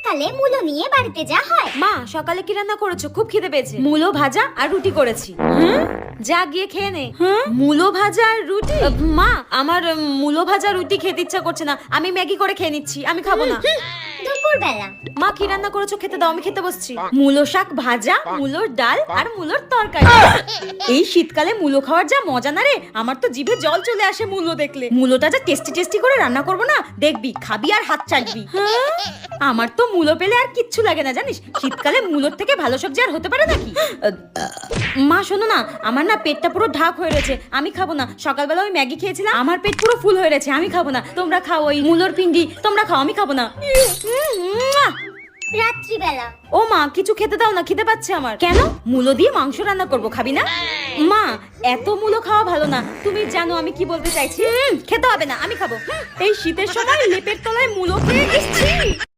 শীতকালে মূলো নিয়ে বাড়িতে যা হয়। মা সকালে কি রান্না করেছো? খুব খিদে পেয়েছে। মূলো ভাজা আর রুটি করেছি। যা গিয়ে খেয়ে নে। মূলো ভাজা আর রুটি? মা আমার মূলো ভাজা রুটি খেতে ইচ্ছা করছে না, আমি ম্যাগি করে খেয়ে নিচ্ছি, আমি খাবো না। দুপুরবেলা মা কি রান্না করেছো খেতে দাও, আমি খেতে বসছি। মূলো শাক ভাজা, মূলোর ডাল আর মূলোর তরকারি। এই শীতকালে মূলো খাওয়ার যা মজা না রে, আমার তো জিভে জল চলে আসে মূলো দেখলে। মূলোটা যা টেস্টি টেস্টি করে রান্না করবো না, দেখবি খাবি আর হাত চাটবি। আমার তো মূলো পেলে আর কিচ্ছু লাগে না জানিস। শীতকালে মূলোর থেকে ভালো সবজি আর হতে পারে নাকি? মা শোনো না, আমার না পেটটা পুরো ঢাক হয়ে রয়েছে, আমি খাবো না। সকালবেলা ওই ম্যাগি খেয়েছিলাম, আমার পেট পুরো ফুল হয়ে রয়েছে, আমি খাবো না। তোমরা খাও ওই মূলোর পিন্ডি, তোমরা খাও, আমি খাবো না। রাত্রিবেলা ও মা কিছু খেতে দাও না, খিদে পাচ্ছে আমার। কেন? মূলো দিয়ে মাংস রান্না করবো, খাবি না? মা এত মূলো খাওয়া ভালো না, তুমি জানো আমি কি বলতে চাইছি। খেতে হবে না, আমি খাবো। এই শীতের সময় লেপের তলায় মূলো খেয়ে এসেছি।